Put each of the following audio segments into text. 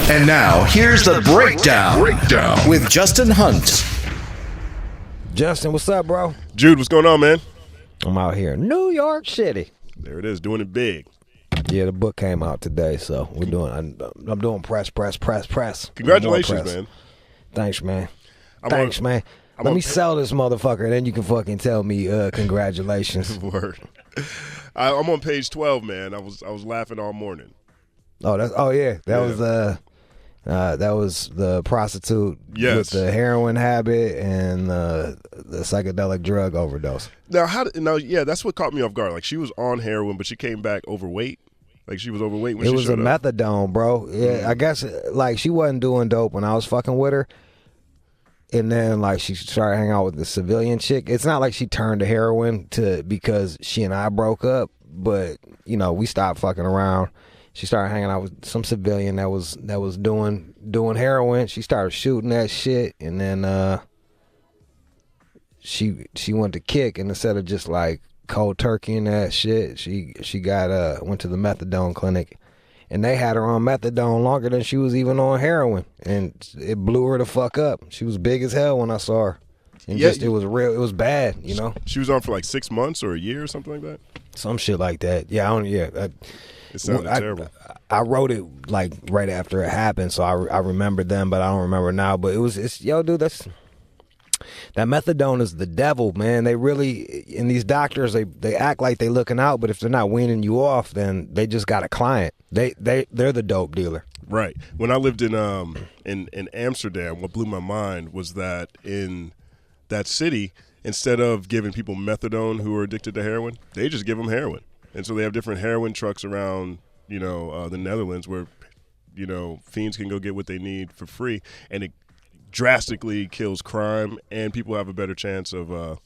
And now, here's the breakdown with Justin Hunt. Justin, what's up, bro? Jude, what's going on, man? I'm out here in New York City. There it is, doing it big. Yeah, the book came out today, so we're doing. I'm doing press. Congratulations, man. Thanks, man. Man. Let me sell this motherfucker, and then you can fucking tell me congratulations. Word. I'm on page 12, man. I was laughing all morning. That was the prostitute with the heroin habit and the psychedelic drug overdose. Now, that's what caught me off guard. Like, she was on heroin, but she came back overweight. Like, she was overweight when she showed up. It was a methadone, bro. Yeah, I guess, like, she wasn't doing dope when I was fucking with her. And then, like, she started hanging out with the civilian chick. It's not like she turned to heroin because she and I broke up, but, you know, we stopped fucking around. She started hanging out with some civilian that was doing heroin. She started shooting that shit, and then she went to kick, and instead of just like cold turkey and that shit, she went to the methadone clinic, and they had her on methadone longer than she was even on heroin, and it blew her the fuck up. She was big as hell when I saw her, and it was real. It was bad, you know. She was on for like 6 months or a year or something like that. Some shit like that. Yeah, it sounded terrible. I wrote it like right after it happened, so I remember then, but I don't remember now. But dude, that methadone is the devil, man. They really, and these doctors, they act like they looking out, but if they're not weaning you off, then they just got a client. They're the dope dealer. Right. When I lived in Amsterdam, what blew my mind was that in that city, instead of giving people methadone who are addicted to heroin, they just give them heroin. And so they have different heroin trucks around, the Netherlands where, fiends can go get what they need for free. And it drastically kills crime, and people have a better chance of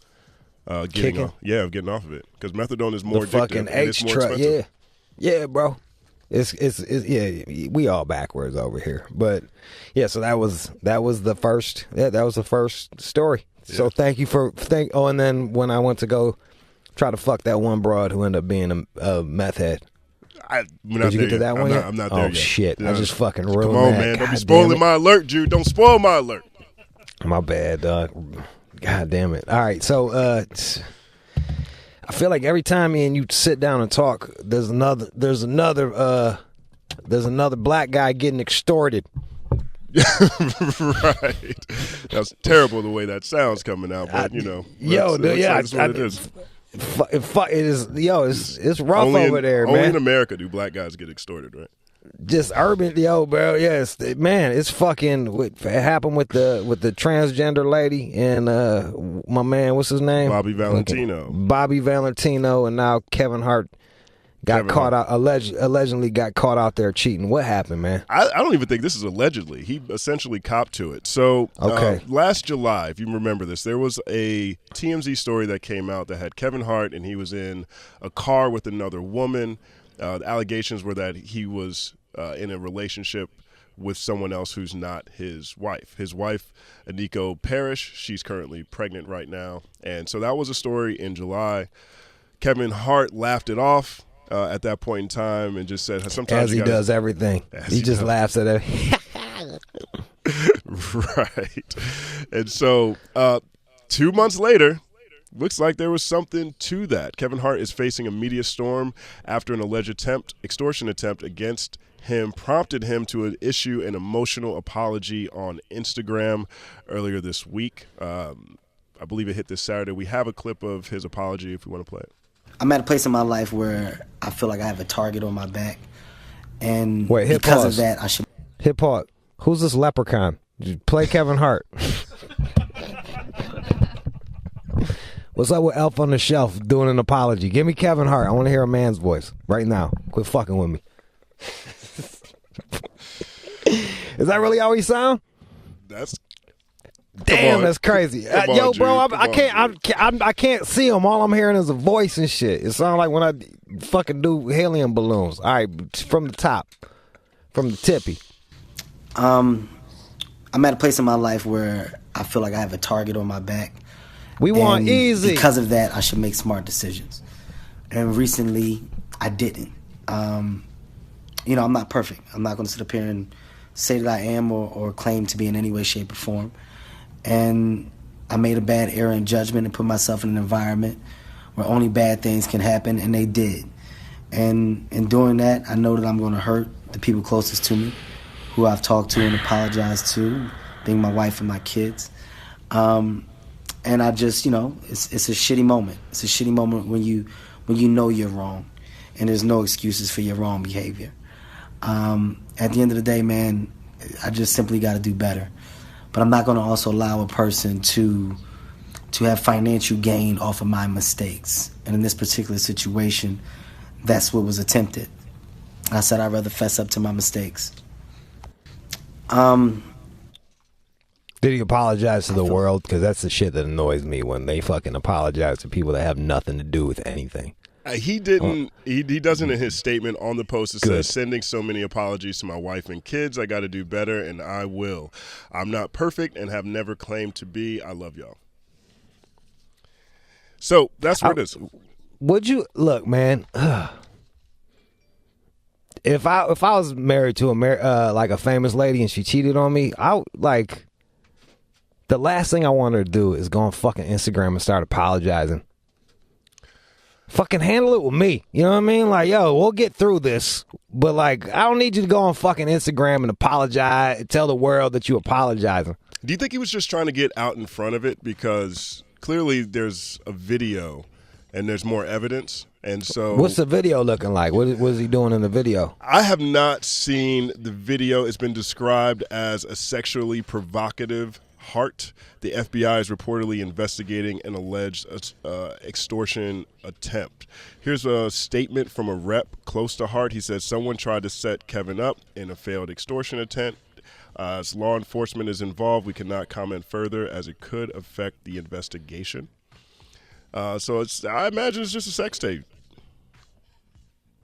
getting off of it. Because methadone is more the addictive. Fucking H truck, yeah, bro. It's we all backwards over here, but yeah. So that was the first. Yeah, that was the first story. Yeah. So thank you and then when I went to go try to fuck that one broad who ended up being a meth head. Did you get to that one yet? I'm not there yet. Oh, shit. Yeah. I just fucking ruined Come on, that. man. Don't be spoiling my alert, Jude. Don't spoil my alert. My bad, dog. God damn it. All right, so I feel like every time me and you sit down and talk, there's another black guy getting extorted. Right. That's terrible the way that sounds coming out, but that's what it is. It's rough over there, man. Only in America do black guys get extorted, right? Just urban, bro. Yes, man. It's fucking. It happened with the transgender lady and my man. What's his name? Bobby Valentino. Bobby Valentino, and now Kevin Hart allegedly got caught out there cheating. What happened, man? I don't even think this is allegedly. He essentially copped to it. So last July, if you remember this, there was a TMZ story that came out that had Kevin Hart, and he was in a car with another woman. The allegations were that he was in a relationship with someone else who's not his wife. His wife, Eniko, perished. She's currently pregnant right now. And so that was a story in July. Kevin Hart laughed it off at that point in time and just said, sometimes he does everything. He just laughs at it. Right. And so 2 months later, looks like there was something to that. Kevin Hart is facing a media storm after an alleged extortion attempt against him prompted him to issue an emotional apology on Instagram earlier this week. I believe it hit this Saturday. We have a clip of his apology if we want to play it. I'm at a place in my life where I feel like I have a target on my back. And because of that, I should... Hip hop. Who's this leprechaun? Play Kevin Hart. What's up with Elf on the Shelf doing an apology? Give me Kevin Hart. I want to hear a man's voice right now. Quit fucking with me. Is that really how he sound? Damn, that's crazy. I can't see him. All I'm hearing is a voice and shit. It sounds like when I fucking do helium balloons. All right, from the top, from the tippy. I'm at a place in my life where I feel like I have a target on my back. We want easy. Because of that, I should make smart decisions. And recently, I didn't. I'm not perfect. I'm not going to sit up here and say that I am or claim to be in any way, shape, or form. And I made a bad error in judgment and put myself in an environment where only bad things can happen, and they did. And in doing that, I know that I'm going to hurt the people closest to me, who I've talked to and apologized to, being my wife and my kids. And I just, it's a shitty moment. It's a shitty moment when you know you're wrong, and there's no excuses for your wrong behavior. At the end of the day, man, I just simply got to do better. But I'm not going to also allow a person to have financial gain off of my mistakes. And in this particular situation, that's what was attempted. I said I'd rather fess up to my mistakes. Did he apologize to the world? Because that's the shit that annoys me, when they fucking apologize to people that have nothing to do with anything. He didn't. He doesn't in his statement on the post. It says, "Sending so many apologies to my wife and kids. I got to do better, and I will. I'm not perfect and have never claimed to be. I love y'all." So that's where it is. Would you look, man? If I was married to like a famous lady and she cheated on me, the last thing I want her to do is go on fucking Instagram and start apologizing. Fucking handle it with me. You know what I mean? Like, yo, we'll get through this. But, like, I don't need you to go on fucking Instagram and apologize, tell the world that you apologizing. Do you think he was just trying to get out in front of it? Because clearly there's a video and there's more evidence. And so, what's the video looking like? What is he doing in the video? I have not seen the video. It's been described as a sexually provocative Hart. The FBI is reportedly investigating an alleged extortion attempt. Here's a statement from a rep close to Hart. He says someone tried to set Kevin up in a failed extortion attempt. As law enforcement is involved, we cannot comment further as it could affect the investigation. So I imagine it's just a sex tape.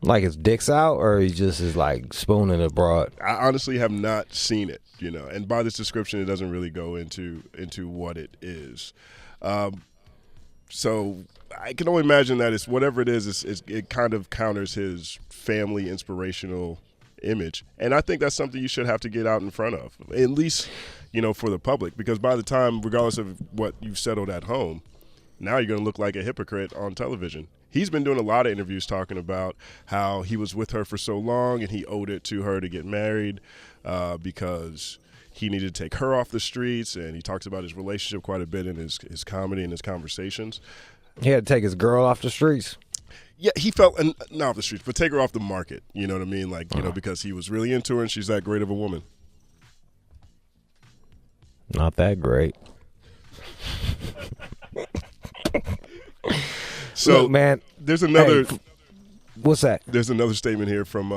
Like his dick's out, or he just is like spooning it broad? I honestly have not seen it, and by this description, it doesn't really go into what it is. So I can only imagine that it's whatever it is, it kind of counters his family inspirational image. And I think that's something you should have to get out in front of, at least, for the public, because by the time, regardless of what you've settled at home, now you're going to look like a hypocrite on television. He's been doing a lot of interviews talking about how he was with her for so long and he owed it to her to get married because he needed to take her off the streets, and he talks about his relationship quite a bit in his comedy and his conversations. He had to take his girl off the streets? Yeah, he felt, not off the streets, but take her off the market, you know what I mean? Like, because he was really into her and she's that great of a woman. Not that great. So, look, man, there's another. Hey, what's that? There's another statement here from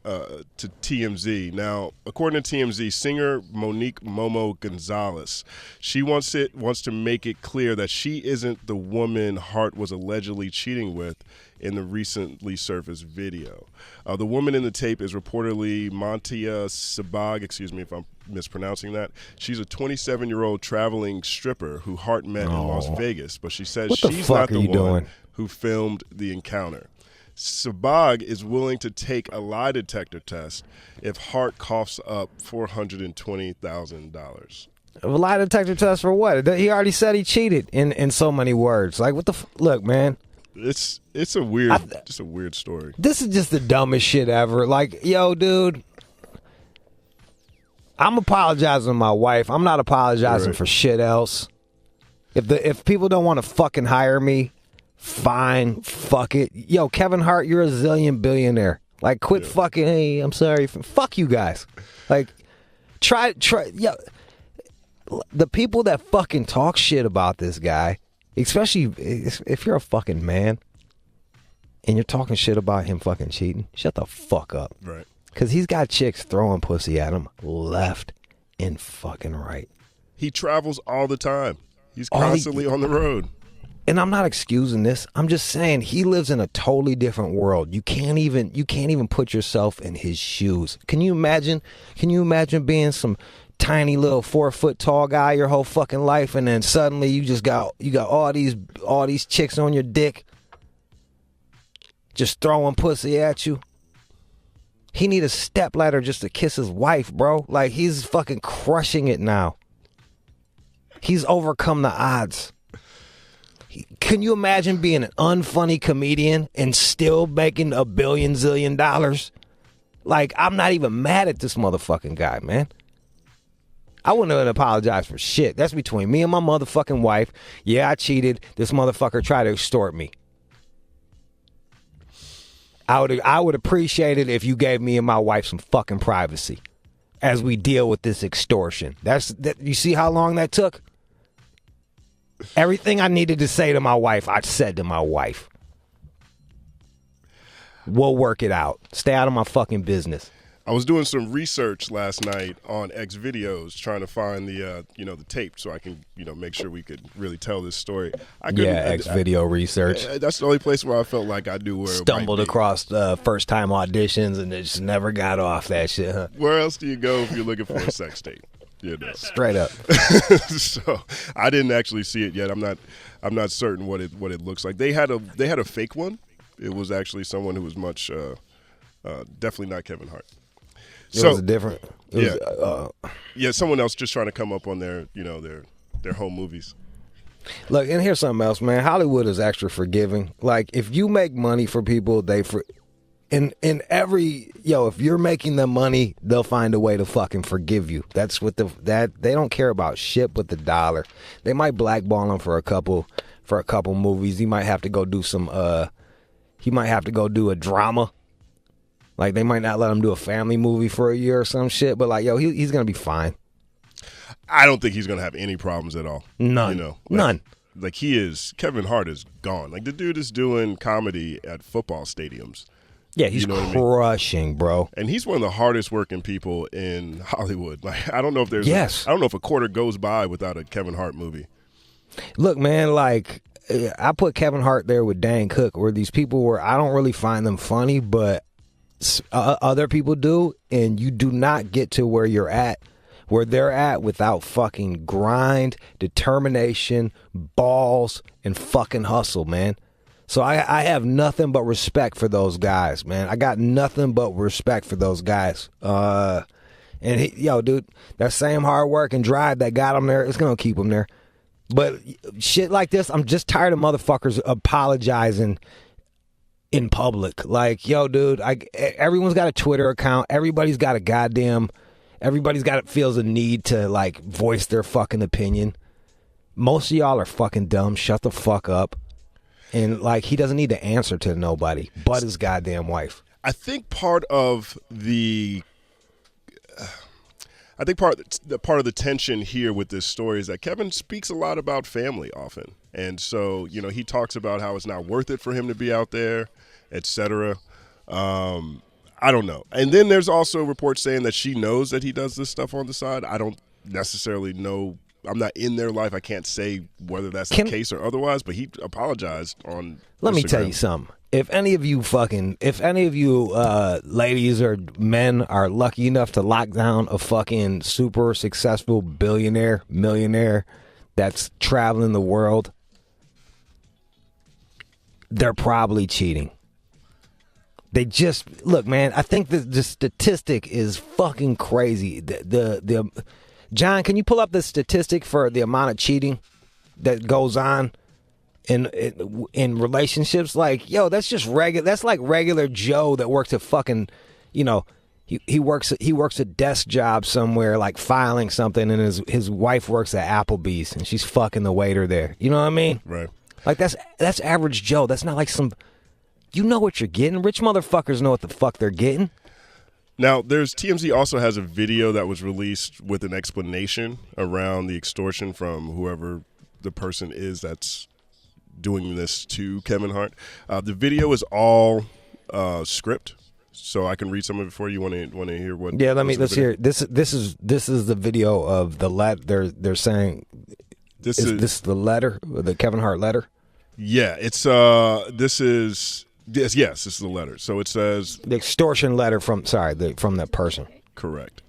to TMZ. Now, according to TMZ, singer Monique Momo Gonzalez, she wants to make it clear that she isn't the woman Hart was allegedly cheating with in the recently surfaced video. The woman in the tape is reportedly Montia Sabag, excuse me if I'm mispronouncing that. She's a 27-year-old traveling stripper who Hart met in Las Vegas, but she says she's not the one who filmed the encounter. Sabag is willing to take a lie detector test if Hart coughs up $420,000. A lie detector test for what? He already said he cheated in so many words. Like, what the look, man. It's a weird, just a weird story. This is just the dumbest shit ever. Like, yo, dude, I'm apologizing to my wife. I'm not apologizing for shit else. If people don't want to fucking hire me, fine, fuck it. Yo, Kevin Hart, you're a zillion billionaire. Like, quit fucking, hey, I'm sorry. Fuck you guys. Like, try, yo. The people that fucking talk shit about this guy, especially if you're a fucking man and you're talking shit about him fucking cheating, shut the fuck up. Right. Because he's got chicks throwing pussy at him left and fucking right. He travels all the time. He's constantly on the road. And I'm not excusing this. I'm just saying he lives in a totally different world. You can't even put yourself in his shoes. Can you imagine? Can you imagine being some tiny little 4-foot tall guy your whole fucking life, and then suddenly you got all these chicks on your dick, just throwing pussy at you? He need a stepladder just to kiss his wife, bro. Like, he's fucking crushing it now. He's overcome the odds. Can you imagine being an unfunny comedian and still making $1 billion zillion? Like, I'm not even mad at this motherfucking guy, man. I wouldn't have apologized for shit. That's between me and my motherfucking wife. Yeah, I cheated. This motherfucker tried to extort me. I would appreciate it if you gave me and my wife some fucking privacy as we deal with this extortion. You see how long that took? Everything I needed to say to my wife, I said to my wife. We'll work it out. Stay out of my fucking business. I was doing some research last night on X videos, trying to find the the tape so I can make sure we could really tell this story. X video research. That's the only place where I felt like I knew where stumbled across first time auditions and it just never got off that shit. Huh? Where else do you go if you're looking for a sex tape? Straight up. So I didn't actually see it yet. I'm not certain what it looks like. They had a fake one. It was actually someone who was much definitely not Kevin Hart. It was a different. Someone else just trying to come up on their home movies. Look, and here's something else, man. Hollywood is extra forgiving. Like, if you make money for people, if you're making them money, they'll find a way to fucking forgive you. That's what they don't care about shit but the dollar. They might blackball him for a couple movies. He might have to go do a drama. Like, they might not let him do a family movie for a year or some shit, but like, he's going to be fine. I don't think he's going to have any problems at all. None. None. Like, Kevin Hart is gone. Like, the dude is doing comedy at football stadiums. Yeah, he's crushing, bro. And he's one of the hardest working people in Hollywood. Like, I don't know if a quarter goes by without a Kevin Hart movie. Look, man, like, I put Kevin Hart there with Dan Cook, where these people where I don't really find them funny, but other people do, and you do not get to where they're at without fucking grind, determination, balls, and fucking hustle, man. So I have nothing but respect for those guys, man. I got nothing but respect for those guys. And dude, that same hard work and drive that got them there, it's gonna keep them there. But shit like this, I'm just tired of motherfuckers apologizing in public. Like, dude, everyone's got a Twitter account. Everybody's got feels a need to like voice their fucking opinion. Most of y'all are fucking dumb. Shut the fuck up. And like, he doesn't need to answer to nobody but his goddamn wife. I think part of the tension here with this story is that Kevin speaks a lot about family often. And so, he talks about how it's not worth it for him to be out there, etc. I don't know. And then there's also reports saying that she knows that he does this stuff on the side. I don't necessarily know. I'm not in their life. I can't say whether that's the case or otherwise, but he apologized on Let Instagram. Me tell you something. If any of you ladies or men are lucky enough to lock down a fucking super successful billionaire, millionaire that's traveling the world, they're probably cheating. They just look, man. I think the statistic is fucking crazy. The John, can you pull up the statistic for the amount of cheating that goes on in relationships? Like, that's just regular. That's like regular Joe that works at fucking, he works a desk job somewhere, like filing something, and his wife works at Applebee's and she's fucking the waiter there. You know what I mean? Right. Like, that's average Joe. That's not like some. You know what you're getting. Rich motherfuckers know what the fuck they're getting. Now, TMZ also has a video that was released with an explanation around the extortion from whoever the person is that's doing this to Kevin Hart. The video is all script, so I can read some of it for you. Want to hear what? Yeah, let's hear it. This is the video of the letter. They're saying this is the letter, the Kevin Hart letter. Yeah, it's this is the letter. So it says the extortion letter from that person. Correct.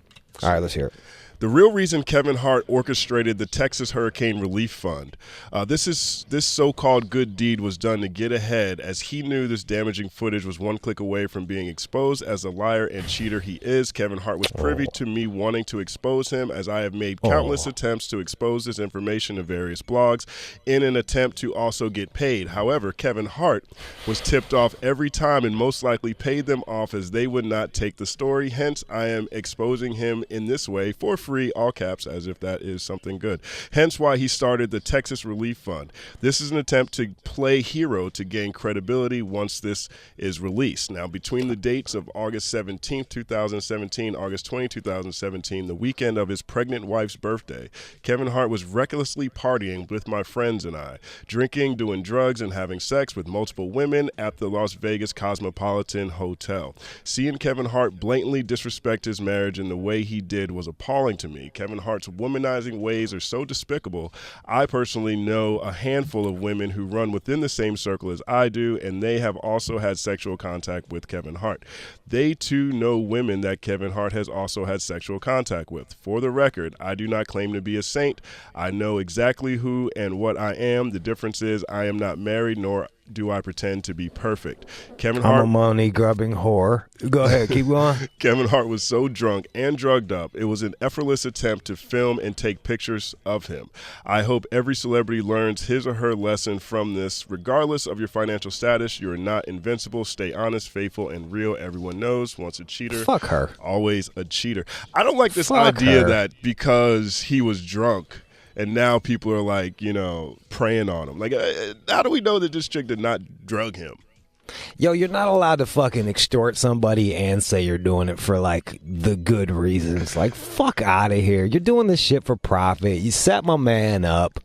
All right, let's hear it. The real reason Kevin Hart orchestrated the Texas Hurricane Relief Fund. This so-called good deed was done to get ahead, as he knew this damaging footage was one click away from being exposed as the liar and cheater he is. Kevin Hart was privy to me wanting to expose him, as I have made countless attempts to expose this information in various blogs in an attempt to also get paid. However, Kevin Hart was tipped off every time and most likely paid them off, as they would not take the story. Hence, I am exposing him in this way for free, all caps, as if that is something good. Hence why he started the Texas Relief Fund. This is an attempt to play hero to gain credibility once this is released. Now, between the dates of August 17, 2017, August 20, 2017, the weekend of his pregnant wife's birthday, Kevin Hart was recklessly partying with my friends and I, drinking, doing drugs, and having sex with multiple women at the Las Vegas Cosmopolitan Hotel. Seeing Kevin Hart blatantly disrespect his marriage in the way he did was appalling to me. Kevin Hart's womanizing ways are so despicable. I personally know a handful of women who run within the same circle as I do, and they have also had sexual contact with Kevin Hart. They too know women that Kevin Hart has also had sexual contact with. For the record, I do not claim to be a saint. I know exactly who and what I am. The difference is I am not married, nor do I pretend to be perfect. Kevin Hart, I'm a money grubbing whore. Go ahead, keep going. Kevin Hart was so drunk and drugged up, it was an effortless attempt to film and take pictures of him. I hope every celebrity learns his or her lesson from this. Regardless of your financial status, you are not invincible. Stay honest, faithful, and real. Everyone knows once a cheater, fuck her. Always a cheater. I don't like this Fuck idea her. that because he was drunk, and now people are like, preying on him. Like, how do we know that this chick did not drug him? Yo, you're not allowed to fucking extort somebody and say you're doing it for, like, the good reasons. Like, fuck out of here. You're doing this shit for profit. You set my man up.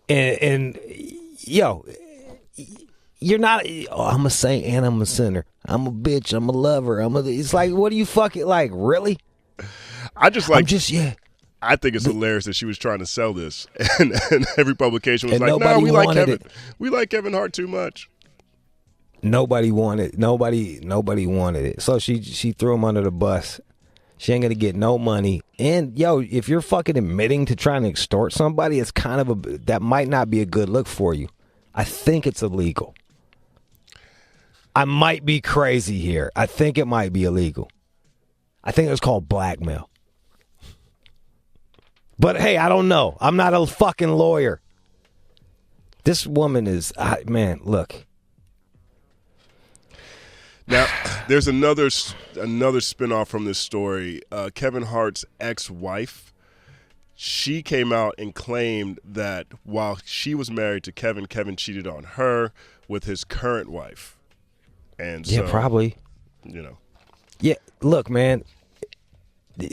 And yo, you're not, I'm a saint and I'm a sinner. I'm a bitch. I'm a lover. It's like, what do you fucking, like, really? I think it's hilarious that she was trying to sell this, and every publication was like, "No, we like Kevin Hart too much." Nobody wanted it. So she threw him under the bus. She ain't gonna get no money. And yo, if you're fucking admitting to trying to extort somebody, it's kind of that might not be a good look for you. I think it's illegal. I might be crazy here. I think it might be illegal. I think it's called blackmail. But hey, I don't know. I'm not a fucking lawyer. This woman is, man, look. Now, there's another spinoff from this story. Kevin Hart's ex-wife, she came out and claimed that while she was married to Kevin, Kevin cheated on her with his current wife. And so, yeah, probably. Yeah, look, man.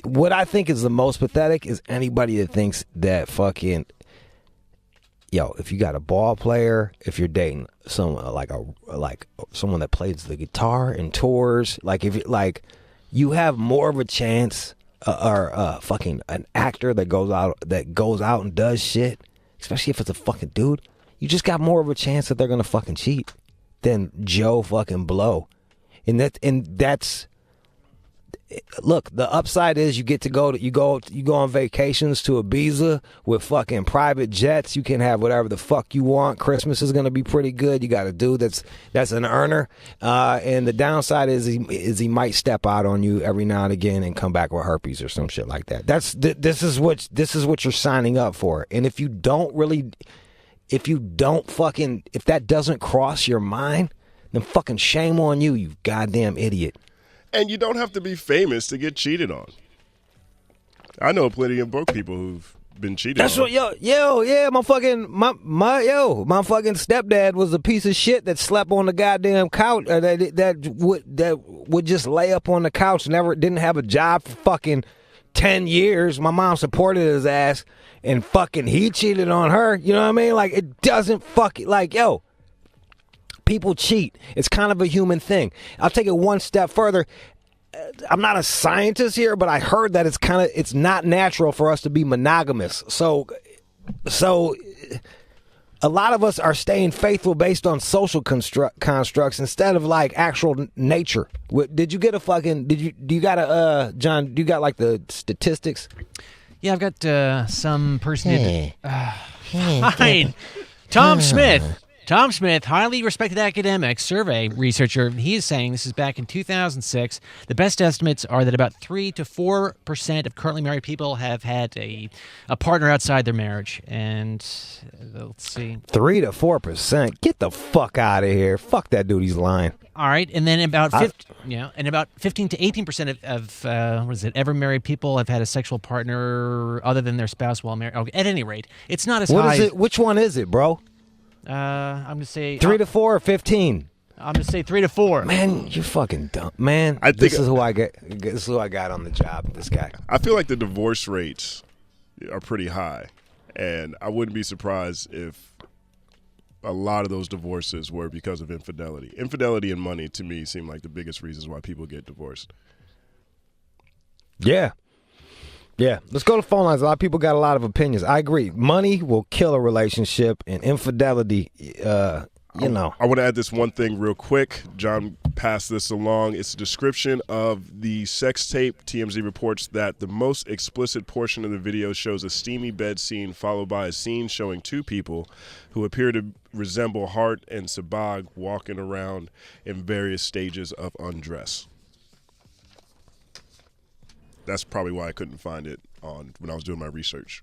What I think is the most pathetic is anybody that thinks that fucking, if you got a ball player, if you're dating someone like someone that plays the guitar and tours, if you have more of a chance, or fucking an actor that goes out and does shit, especially if it's a fucking dude, you just got more of a chance that they're gonna fucking cheat than Joe fucking Blow, and that's. Look, the upside is you get to go on vacations to Ibiza with fucking private jets. You can have whatever the fuck you want. Christmas is gonna be pretty good. You got a dude that's an earner, and the downside is he might step out on you every now and again and come back with herpes or some shit like that. This is what you're signing up for. And if that doesn't cross your mind, then fucking shame on you, you goddamn idiot. And you don't have to be famous to get cheated on. I know plenty of broke people who've been cheated on. That's what, yeah, my fucking stepdad was a piece of shit that slept on the goddamn couch, that would just lay up on the couch, didn't have a job for fucking 10 years. My mom supported his ass, and fucking he cheated on her. You know what I mean? Like, it doesn't fucking, like, yo. People cheat. It's kind of a human thing. I'll take it one step further. I'm not a scientist here, but I heard that it's not natural for us to be monogamous. So a lot of us are staying faithful based on social constructs instead of like actual nature. Did you get a fucking? Do you got a John? Do you got like the statistics? Yeah, I've got some person. Fine. Tom Smith, highly respected academic, survey researcher, he is saying, this is back in 2006, the best estimates are that about 3 to 4% of currently married people have had a partner outside their marriage. And let's see. 3 to 4%? Get the fuck out of here. Fuck that dude, he's lying. All right, and then about 15 to 18% of ever married people have had a sexual partner other than their spouse while married. Okay, at any rate, it's not as high. What is it? Which one is it, bro? I'm gonna say 3 to 4 or 15. I'm gonna say 3 to 4. Man, you're fucking dumb, man. This is who I get. This is who I got on the job. This guy. I feel like the divorce rates are pretty high, and I wouldn't be surprised if a lot of those divorces were because of infidelity. Infidelity and money, to me, seem like the biggest reasons why people get divorced. Yeah. Yeah. Let's go to phone lines. A lot of people got a lot of opinions. I agree. Money will kill a relationship, and infidelity, I want to add this one thing real quick. John passed this along. It's a description of the sex tape. TMZ reports that the most explicit portion of the video shows a steamy bed scene followed by a scene showing two people who appear to resemble Hart and Sabag walking around in various stages of undress. That's probably why I couldn't find it when I was doing my research.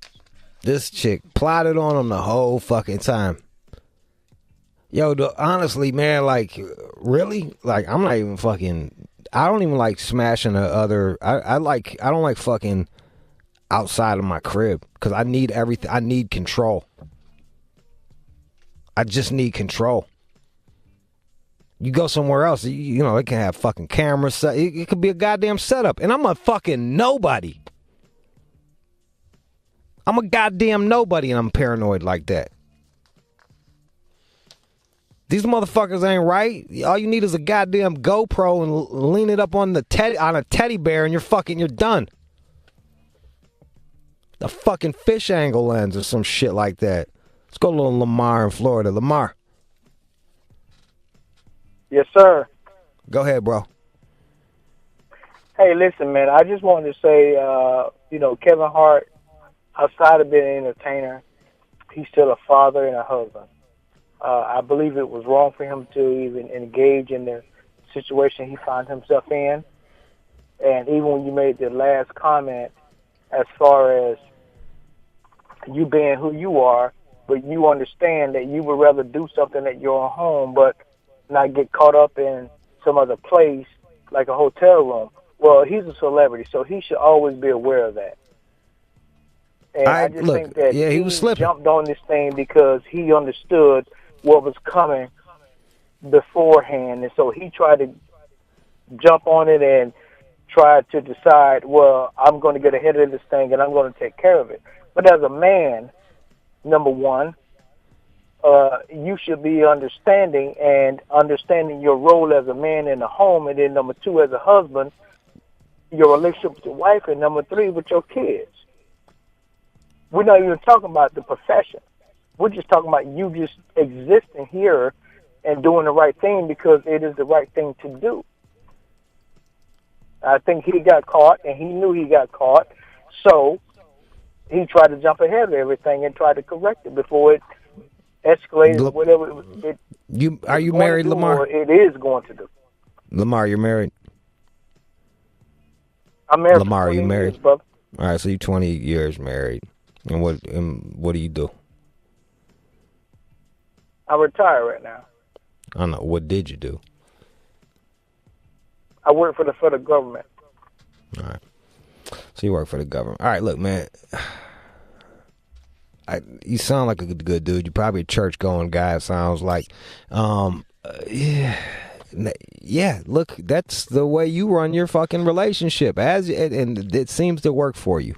This chick plotted on him the whole fucking time. Yo, honestly, man, like, really? Like, I'm not even fucking, I don't even like smashing the other, I don't like fucking outside of my crib, because I need everything, I need control. I just need control. You go somewhere else, you know, it can have fucking cameras, it could be a goddamn setup, and I'm a fucking nobody. I'm a goddamn nobody, and I'm paranoid like that. These motherfuckers ain't right. All you need is a goddamn GoPro and lean it up on a teddy bear, and you're done. The fucking fish angle lens or some shit like that. Let's go to little Lamar in Florida. Lamar. Yes, sir. Go ahead, bro. Hey, listen, man. I just wanted to say, Kevin Hart, outside of being an entertainer, he's still a father and a husband. I believe it was wrong for him to even engage in the situation he found himself in. And even when you made the last comment as far as you being who you are, but you understand that you would rather do something at your own home but not get caught up in some other place like a hotel room. Well, he's a celebrity, so he should always be aware of that. And I just think that he was slipping. Jumped on this thing because he understood what was coming beforehand, and so he tried to jump on it and try to decide, well, I'm going to get ahead of this thing and I'm going to take care of it. But as a man, number one, you should be understanding your role as a man in the home, and then number two, as a husband, your relationship with your wife, and number three, with your kids. We're not even talking about the profession. We're just talking about you just existing here and doing the right thing because it is the right thing to do. I think he got caught, and he knew he got caught, so he tried to jump ahead of everything and try to correct it before it escalated, whatever Are you married, Lamar? It is going to do. Lamar, you're married? I'm married. Lamar, are you married? Years, brother. All right, so you're 20 years married. And what do you do? I retire right now. I don't know. What did you do? I work for the federal government. All right. So you work for the government. All right, look, man. You sound like a good dude. You're probably a church-going guy, it sounds like. Yeah, look, that's the way you run your fucking relationship, and it seems to work for you.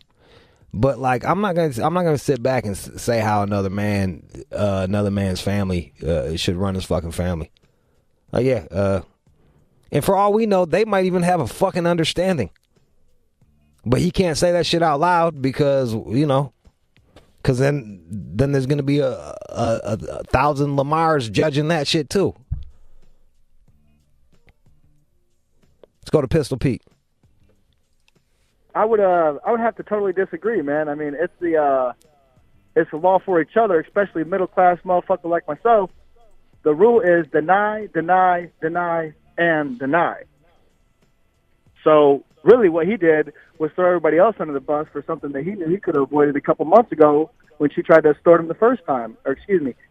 But like, I'm not gonna sit back and say how another man's family should run his fucking family. And for all we know, they might even have a fucking understanding. But he can't say that shit out loud because Because then there's going to be a 1,000 Lamars judging that shit too. Let's go to Pistol Pete. I would have to totally disagree, man. I mean, it's the law for each other, especially middle class motherfucker like myself. The rule is deny, deny, deny, and deny. So really, what he did was throw everybody else under the bus for something that he knew he could have avoided a couple months ago when she tried to extort him the first time,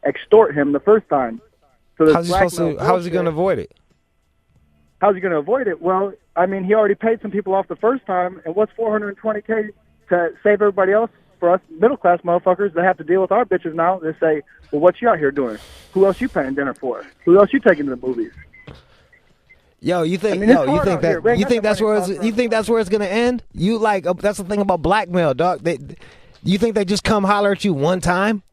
extort him the first time. So how is he going to avoid it? How's he going to avoid it? Well, I mean, he already paid some people off the first time, and what's $420K to save everybody else for us middle-class motherfuckers that have to deal with our bitches now? They say, well, what you out here doing? Who else you paying dinner for? Who else you taking to the movies? Yo, you think that's where it's gonna end? You like that's the thing about blackmail, dog. You think they just come holler at you one time?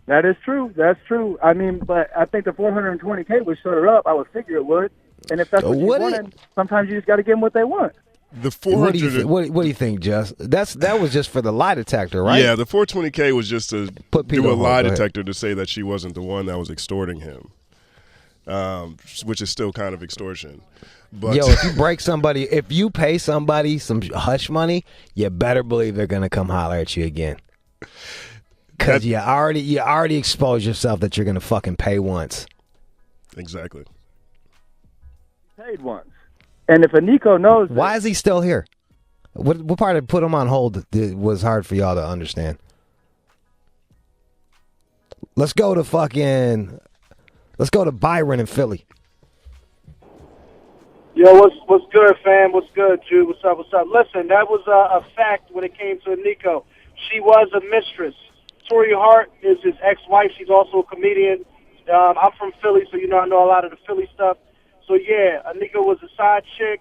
That is true. That's true. I mean, but I think the $420K would shut her up. I would figure it would. And if that's what you wanted, sometimes you just got to give them what they want. The 400. What do you think, Just? That was just for the lie detector, right? Yeah, the $420K was just to do a lie detector to say that she wasn't the one that was extorting him, which is still kind of extortion. But yo, if you break somebody, if you pay somebody some hush money, you better believe they're gonna come holler at you again. Because you already exposed yourself that you're gonna fucking pay once. Exactly. Paid once. And if Eniko knows... Why is he still here? What part of put him on hold was hard for y'all to understand? Let's go to Byron in Philly. Yo, what's good, fam? What's good, Jude? What's up? Listen, that was a fact when it came to Eniko. She was a mistress. Tori Hart is his ex-wife. She's also a comedian. I'm from Philly, so I know a lot of the Philly stuff. So, yeah, Eniko was a side chick.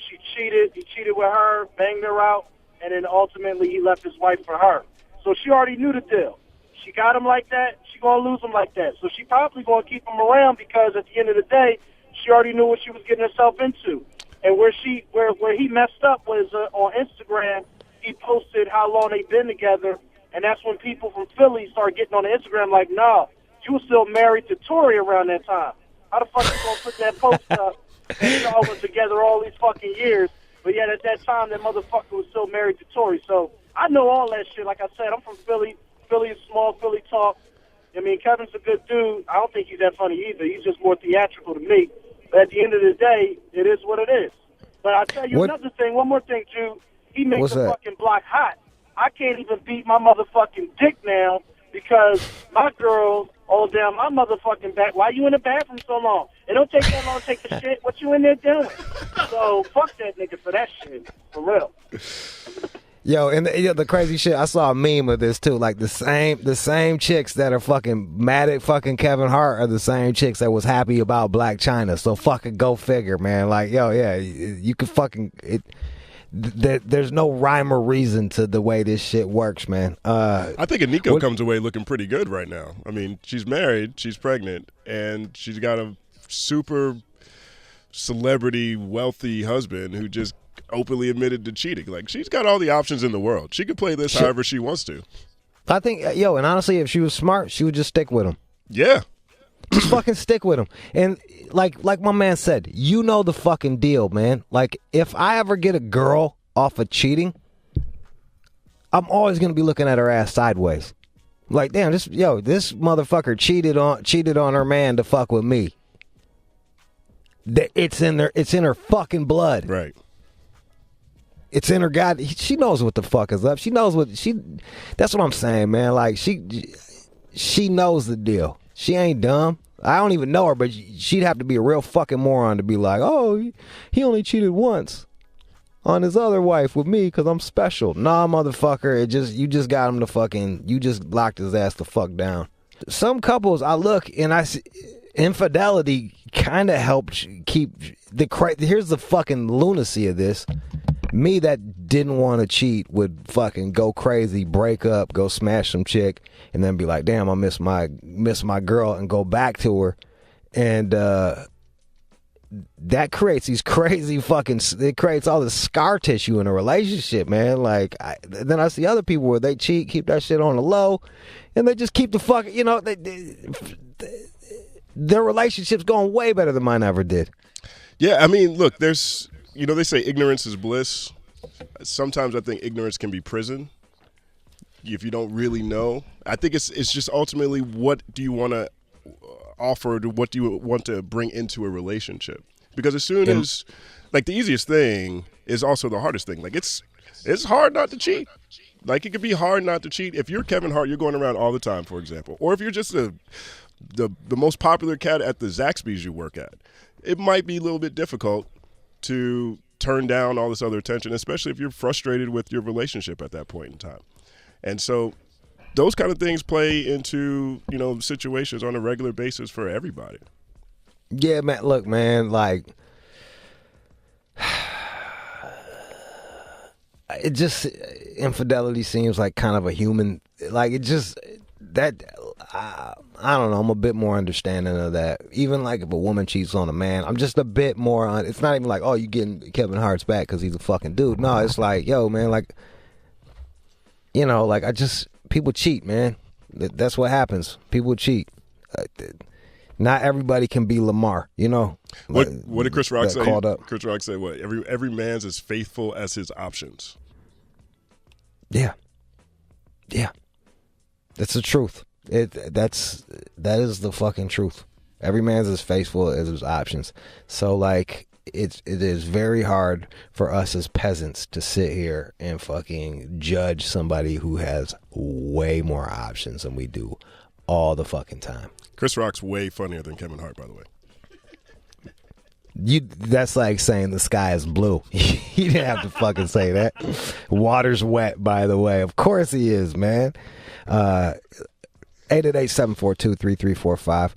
She cheated. He cheated with her, banged her out, and then ultimately he left his wife for her. So she already knew the deal. She got him like that. She going to lose him like that. So she probably going to keep him around because at the end of the day, she already knew what she was getting herself into. And where he messed up was on Instagram. He posted how long they've been together, and that's when people from Philly started getting on the Instagram like, nah, you were still married to Tori around that time. How the fuck you gonna put that post up and y'all was together all these fucking years, but yet at that time that motherfucker was still married to Tori. So I know all that shit. Like I said, I'm from Philly. Philly is small. Philly talk. I mean, Kevin's a good dude. I don't think he's that funny either. He's just more theatrical to me. But at the end of the day, it is what it is. But I'll tell you another thing, one more thing, Jude. He makes the fucking block hot. I can't even beat my motherfucking dick now because my girls all down my motherfucking back. Why you in the bathroom so long? It don't take that long to take the shit. What you in there doing? So fuck that nigga for that shit. For real. Yo, and the crazy shit, I saw a meme of this too. Like the same chicks that are fucking mad at fucking Kevin Hart are the same chicks that was happy about Black China. So fucking go figure, man. Like, yo, yeah, you could fucking there's no rhyme or reason to the way this shit works, man. I think Eniko comes away looking pretty good right now. I mean, she's married, she's pregnant, and she's got a super celebrity, wealthy husband who just openly admitted to cheating. Like, she's got all the options in the world. She could play this however she wants to. I think, yo, and honestly, if she was smart, she would just stick with him. Yeah. Just fucking stick with him. And like my man said, you know the fucking deal, man. Like, if I ever get a girl off of cheating, I'm always gonna be looking at her ass sideways. Like, damn, this motherfucker cheated on her man to fuck with me. It's in her fucking blood. Right. It's in her God. She knows what the fuck is up. She knows that's what I'm saying, man. Like, she knows the deal. She ain't dumb. I don't even know her, but she'd have to be a real fucking moron to be like, oh, he only cheated once on his other wife with me because I'm special. Nah, motherfucker. You just got him to fucking, you just locked his ass the fuck down. Some couples, I look and I see infidelity kind of helped keep here's the fucking lunacy of this. Me that didn't want to cheat would fucking go crazy, break up, go smash some chick, and then be like, damn, I miss my girl, and go back to her. And that creates these crazy it creates all this scar tissue in a relationship, man. Like, then I see other people where they cheat, keep that shit on the low, and they just keep the fuck, their relationship's going way better than mine ever did. Yeah, I mean, look, there's, they say ignorance is bliss. Sometimes I think ignorance can be prison if you don't really know. I think it's just ultimately, what do you want to offer, to what do you want to bring into a relationship? Because as soon as, like, the easiest thing is also the hardest thing. Like, it's hard not to cheat. Like, it could be hard not to cheat. If you're Kevin Hart, you're going around all the time, for example. Or if you're just the most popular cat at the Zaxby's you work at, it might be a little bit difficult to turn down all this other attention, especially if you're frustrated with your relationship at that point in time. And so those kind of things play into, situations on a regular basis for everybody. Yeah, man. Look, man, like, it just, infidelity seems like kind of a human, like, it just, that, I don't know, I'm a bit more understanding of that. Even like if a woman cheats on a man, I'm just a bit more on, it's not even like, oh, you getting Kevin Hart's back because he's a fucking dude. No, it's like, yo, man, like, people cheat, man. That's what happens. People cheat. Not everybody can be Lamar, What did Chris Rock say? Called up. Chris Rock said what? Every man's as faithful as his options. Yeah. That's the truth. That is the fucking truth. Every man's as faithful as his options. So, like, it is very hard for us as peasants to sit here and fucking judge somebody who has way more options than we do all the fucking time. Chris Rock's way funnier than Kevin Hart, by the way. That's like saying the sky is blue. You didn't have to fucking say that. Water's wet, by the way. Of course he is, man. 888-742-3345.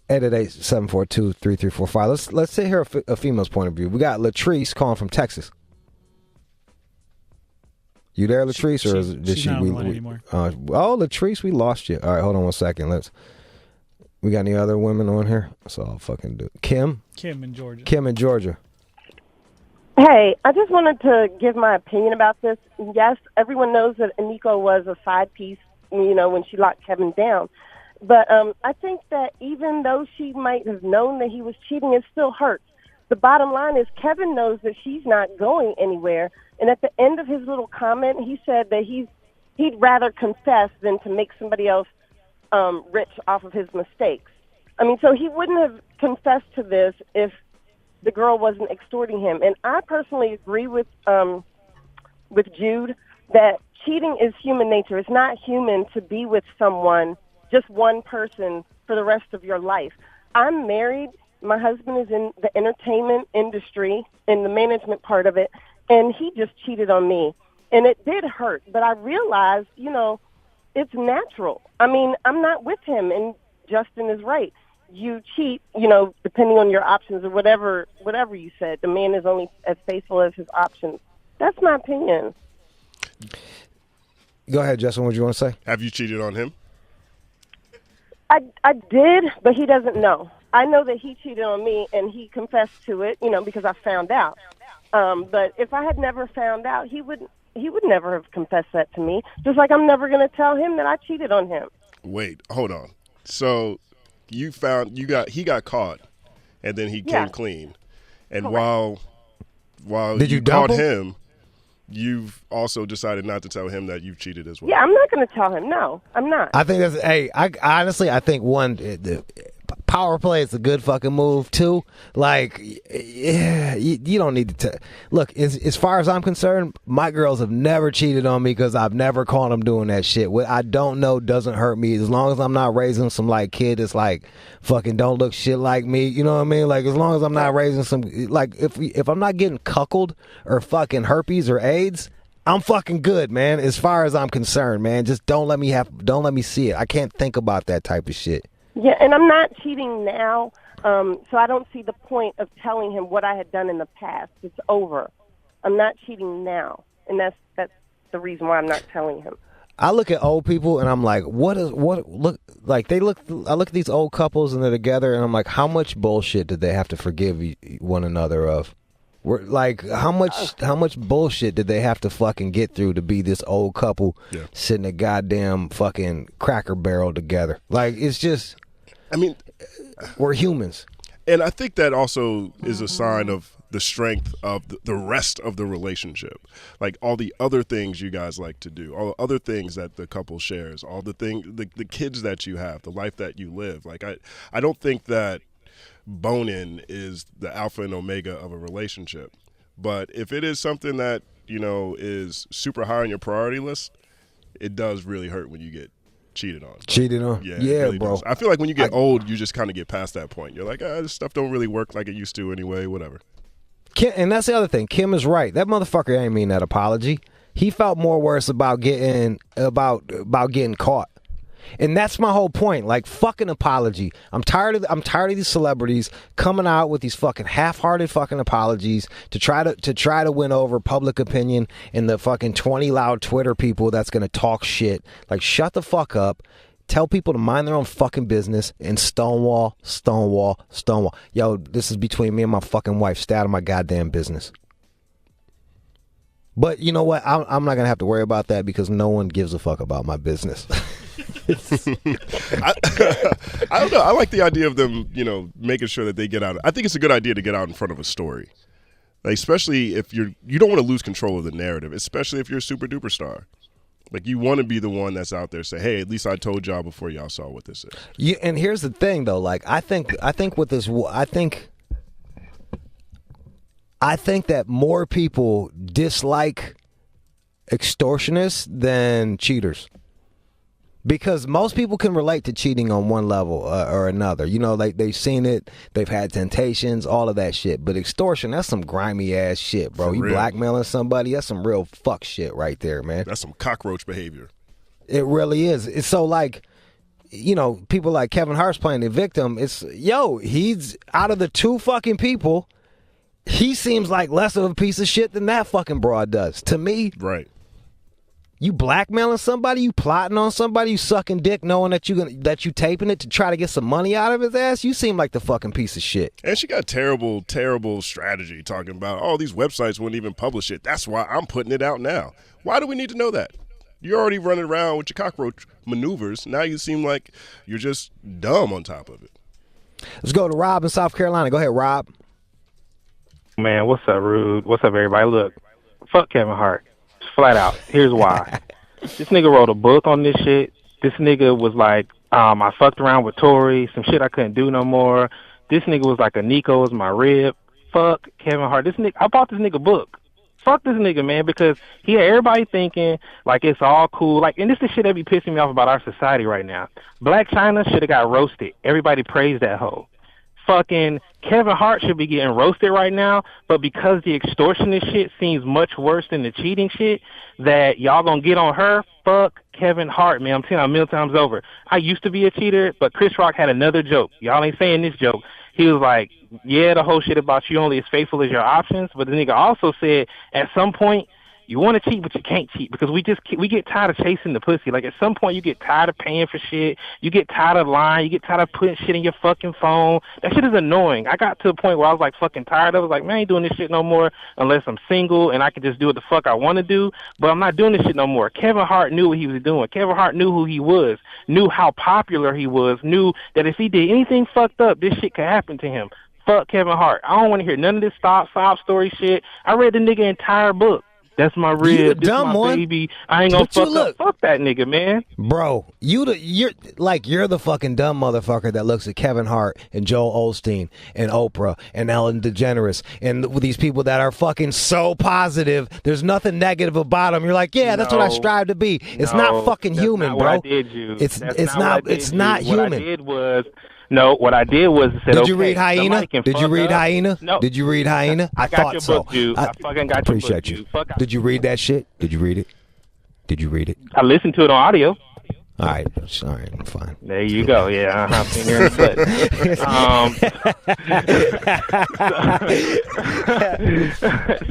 888-742-3345. Let's sit here a female's point of view. We got Latrice calling from Texas. You there, Latrice, or did she? Not on the line anymore. Latrice, we lost you. All right, hold on 1 second. We got any other women on here? That's all I'll fucking do. Kim in Georgia. Kim in Georgia. Hey, I just wanted to give my opinion about this. Yes, everyone knows that Eniko was a side piece, when she locked Kevin down. But I think that even though she might have known that he was cheating, it still hurts. The bottom line is Kevin knows that she's not going anywhere. And at the end of his little comment, he said that he'd rather confess than to make somebody else rich off of his mistakes. I mean, so he wouldn't have confessed to this if the girl wasn't extorting him. And I personally agree with Jude that cheating is human nature. It's not human to be with someone, just one person, for the rest of your life. I'm married. My husband is in the entertainment industry, in the management part of it, and he just cheated on me. And it did hurt, but I realized, it's natural. I mean, I'm not with him, and Justin is right. You cheat, depending on your options or whatever you said. The man is only as faithful as his options. That's my opinion. Go ahead, Justin. What do you want to say? Have you cheated on him? I did, but he doesn't know. I know that he cheated on me, and he confessed to it, because I found out. But if I had never found out, he would never have confessed that to me. Just like I'm never going to tell him that I cheated on him. Wait, hold on. So he got caught, and then he came clean. And Correct. while Did you caught dump him, you've also decided not to tell him that you've cheated as well. Yeah, I'm not going to tell him. No, I'm not. I think that's. Hey, I honestly, I think the power play is a good fucking move too. Like, yeah, you don't need to look. As far as I'm concerned, my girls have never cheated on me because I've never caught them doing that shit. What I don't know doesn't hurt me as long as I'm not raising some like kid that's like fucking don't look shit like me. You know what I mean? Like, as long as I'm not raising some like if I'm not getting cuckolded or fucking herpes or AIDS, I'm fucking good, man. As far as I'm concerned, man, just don't let me see it. I can't think about that type of shit. Yeah, and I'm not cheating now, so I don't see the point of telling him what I had done in the past. It's over. I'm not cheating now, and that's the reason why I'm not telling him. I look at old people and I'm like, I look at these old couples and they're together and I'm like, how much bullshit did they have to forgive one another of? How much bullshit did they have to fucking get through to be this old couple sitting a goddamn fucking Cracker Barrel together? Like, it's just, I mean, we're humans. And I think that also is a sign of the strength of the rest of the relationship. Like all the other things you guys like to do, all the other things that the couple shares, all the kids that you have, the life that you live. Like I don't think that boning is the alpha and omega of a relationship. But if it is something that, is super high on your priority list, it does really hurt when you get cheated on. Yeah, really bro. Does. I feel like when you get old, you just kind of get past that point. You're like, this stuff don't really work like it used to anyway, whatever. Kim, and that's the other thing. Kim is right. That motherfucker ain't mean that apology. He felt more worse about getting caught. And that's my whole point. Like, fucking apology. I'm tired of these celebrities coming out with these fucking half-hearted fucking apologies to try to win over public opinion and the fucking 20 loud Twitter people that's gonna talk shit. Like, shut the fuck up. Tell people to mind their own fucking business and stonewall. Yo, this is between me and my fucking wife. Stay out of my goddamn business. But you know what? I'm not going to have to worry about that because no one gives a fuck about my business. I don't know. I like the idea of them, making sure that they get out. I think it's a good idea to get out in front of a story. Like, especially if you don't want to lose control of the narrative, especially if you're a super duper star. Like, you want to be the one that's out there say, hey, at least I told y'all before y'all saw what this is. Yeah, and here's the thing, though. Like, I think with this, I think that more people dislike extortionists than cheaters. Because most people can relate to cheating on one level or another. Like they've seen it, they've had temptations, all of that shit. But extortion, that's some grimy ass shit, bro. You blackmailing somebody, that's some real fuck shit right there, man. That's some cockroach behavior. It really is. It's so like, people like Kevin Hart's playing the victim. He's out of the two fucking people, he seems like less of a piece of shit than that fucking broad does. To me. Right. You blackmailing somebody, you plotting on somebody, you sucking dick knowing that you taping it to try to get some money out of his ass, you seem like the fucking piece of shit. And she got terrible, terrible strategy talking about, these websites wouldn't even publish it. That's why I'm putting it out now. Why do we need to know that? You're already running around with your cockroach maneuvers. Now you seem like you're just dumb on top of it. Let's go to Rob in South Carolina. Go ahead, Rob. Man, what's up, Rude? What's up, everybody? Look, fuck Kevin Hart. Flat out. Here's why. This nigga wrote a book on this shit. This nigga was like, I fucked around with Tory, some shit I couldn't do no more. This nigga was like, Eniko was my rib. Fuck Kevin Hart. I bought this nigga book. Fuck this nigga, man, because he had everybody thinking like it's all cool. Like, and this is the shit that be pissing me off about our society right now. Black China should have got roasted. Everybody praised that hoe. Fucking Kevin Hart should be getting roasted right now, but because the extortionist shit seems much worse than the cheating shit, that y'all gonna get on her. Fuck Kevin Hart, man. I'm telling you a million times over. I used to be a cheater, but Chris Rock had another joke. Y'all ain't saying this joke. He was like, yeah, the whole shit about you only as faithful as your options, but the nigga also said at some point, you want to cheat, but you can't cheat because we get tired of chasing the pussy. Like, at some point, you get tired of paying for shit. You get tired of lying. You get tired of putting shit in your fucking phone. That shit is annoying. I got to a point where I was, like, fucking tired of it. Like, man, I ain't doing this shit no more unless I'm single and I can just do what the fuck I want to do. But I'm not doing this shit no more. Kevin Hart knew what he was doing. Kevin Hart knew who he was, knew how popular he was, knew that if he did anything fucked up, this shit could happen to him. Fuck Kevin Hart. I don't want to hear none of this sob story shit. I read the nigga entire book. That's my rib. This is my baby. I ain't gonna fuck up. Fuck that nigga, man. Bro, you're the fucking dumb motherfucker that looks at Kevin Hart and Joel Osteen and Oprah and Ellen DeGeneres and these people that are fucking so positive. There's nothing negative about them. You're like, yeah, that's what I strive to be. It's not fucking human, bro. What I did, you. It's not human. What I did was. No, what I did was said, Did you read Hyena? Did you read Hyena? No. Did you read Hyena? I thought your so. Book, dude. I fucking got your book, appreciate you. Did you read that shit? Did you read it? Did you read it? I listened to it on audio. All right, I'm fine. There you go. Yeah, finger in the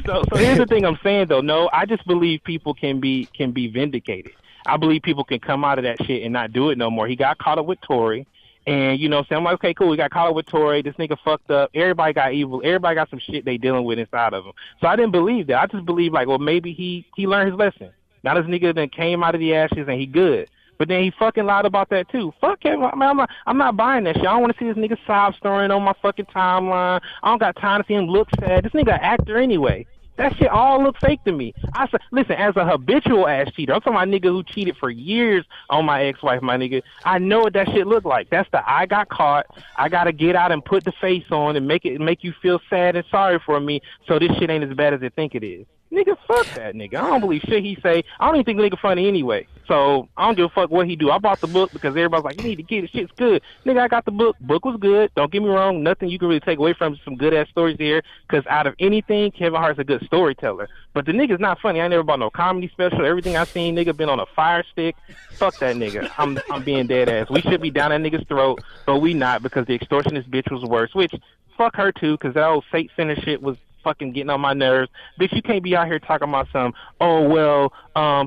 butt. So here's the thing I'm saying though. No, I just believe people can be vindicated. I believe people can come out of that shit and not do it no more. He got caught up with Tory. And, you know what I'm saying? I'm like, okay, cool. We got caught up with Tory. This nigga fucked up. Everybody got evil. Everybody got some shit they dealing with inside of him. So I didn't believe that. I just believed, like, well, maybe he learned his lesson. Now this nigga then came out of the ashes and he good. But then he fucking lied about that, too. Fuck him. I mean, I'm not buying that shit. I don't want to see this nigga sob storying on my fucking timeline. I don't got time to see him look sad. This nigga an actor anyway. That shit all look fake to me. I said, listen, as a habitual ass cheater, I'm talking about nigga who cheated for years on my ex-wife, my nigga. I know what that shit look like. That's the I got caught. I gotta get out and put the face on and make you feel sad and sorry for me. So this shit ain't as bad as they think it is. Nigga, fuck that nigga. I don't believe shit he say. I don't even think the nigga funny anyway. So I don't give a fuck what he do. I bought the book because everybody's like, you need to get it. Shit's good. Nigga, I got the book. Book was good. Don't get me wrong. Nothing you can really take away from some good ass stories here. Because out of anything, Kevin Hart's a good storyteller. But the nigga's not funny. I ain't never bought no comedy special. Everything I seen, nigga been on a fire stick. Fuck that nigga. I'm being dead ass. We should be down that nigga's throat, but we not because the extortionist bitch was worse. Which fuck her too, because that old State Center shit was fucking getting on my nerves. Bitch, you can't be out here talking about some, oh, well,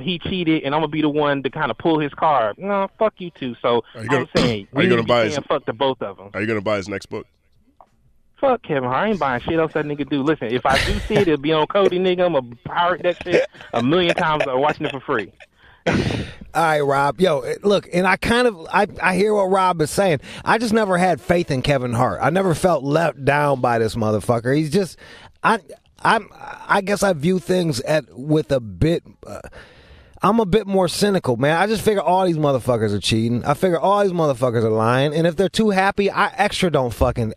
he cheated and I'm going to be the one to kind of pull his card. No, fuck you too. So I'm saying, we need to be saying fuck to both of them. Are you going to buy his next book? Fuck Kevin Hart. I ain't buying shit else that nigga do. Listen, if I do see it, it'll be on Cody, nigga. I'm going to pirate that shit 1,000,000 times or watching it for free. All right, Rob. Yo, look, and I hear what Rob is saying. I just never had faith in Kevin Hart. I never felt let down by this motherfucker. He's just, I guess I view things with a bit. I'm a bit more cynical, man. I just figure all these motherfuckers are cheating. I figure all these motherfuckers are lying. And if they're too happy, I extra don't fucking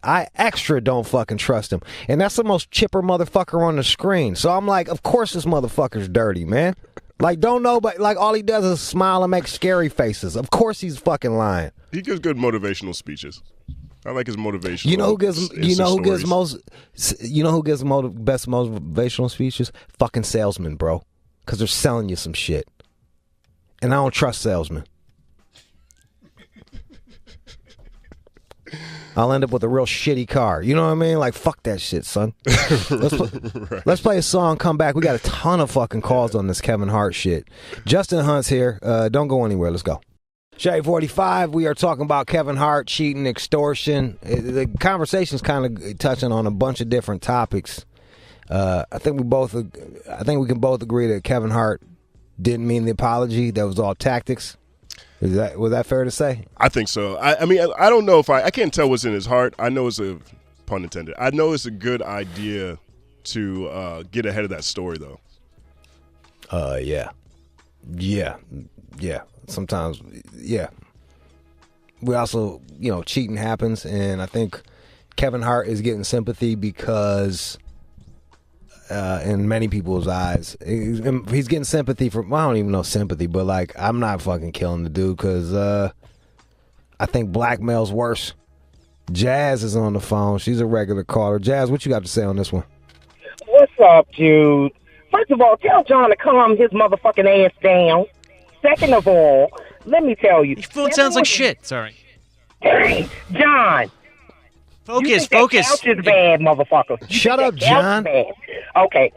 trust them. And that's the most chipper motherfucker on the screen. So I'm like, of course this motherfucker's dirty, man. Like, don't know, but like all he does is smile and make scary faces. Of course he's fucking lying. He gives good motivational speeches. I like his motivational. You know who gives best motivational speeches? Fucking salesmen, bro. Because they're selling you some shit. And I don't trust salesmen. I'll end up with a real shitty car. You know what I mean? Like, fuck that shit, son. Let's play a song, come back. We got a ton of fucking calls on this Kevin Hart shit. Justin Hunt's here. Don't go anywhere. Let's go. Shade 45, we are talking about Kevin Hart, cheating, extortion. The conversation's kind of touching on a bunch of different topics. I think we can both agree that Kevin Hart didn't mean the apology. That was all tactics. Was that fair to say? I think so. I mean, I don't know if I can't tell what's in his heart. I know it's a pun intended. I know it's a good idea to get ahead of that story, though. Yeah. Sometimes, yeah. We also, cheating happens, and I think Kevin Hart is getting sympathy because, in many people's eyes, he's getting sympathy from, I don't even know sympathy, but like, I'm not fucking killing the dude because I think blackmail's worse. Jazz is on the phone. She's a regular caller. Jazz, what you got to say on this one? What's up, Jude? First of all, tell John to calm his motherfucking ass down. Second of all, let me tell you. Your phone sounds like shit. Sorry. John. Focus. That couch is bad, motherfucker. Shut up, John. Okay.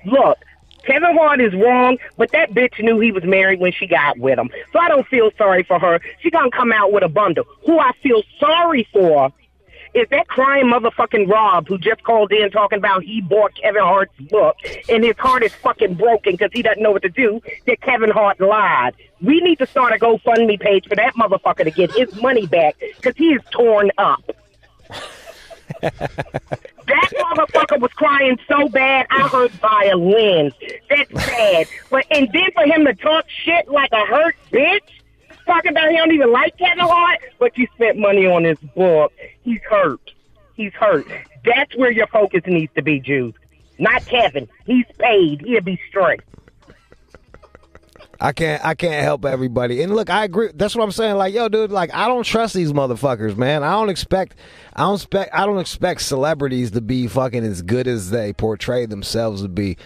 Look, Kevin Hart is wrong, but that bitch knew he was married when she got with him. So I don't feel sorry for her. She gonna come out with a bundle. Who I feel sorry for is that crying motherfucking Rob who just called in talking about he bought Kevin Hart's book and his heart is fucking broken because he doesn't know what to do, that Kevin Hart lied. We need to start a GoFundMe page for that motherfucker to get his money back because he is torn up. That motherfucker was crying so bad I heard violins. That's sad. And then for him to talk shit like a hurt bitch, talking about he don't even like Kevin Hart, but you spent money on his book. He's hurt. That's where your focus needs to be, Jude. Not Kevin. He's paid. He'll be straight. I can't help everybody. And look, I agree. That's what I'm saying. Like, yo, dude, like, I don't trust these motherfuckers, man. I don't expect celebrities to be fucking as good as they portray themselves to be.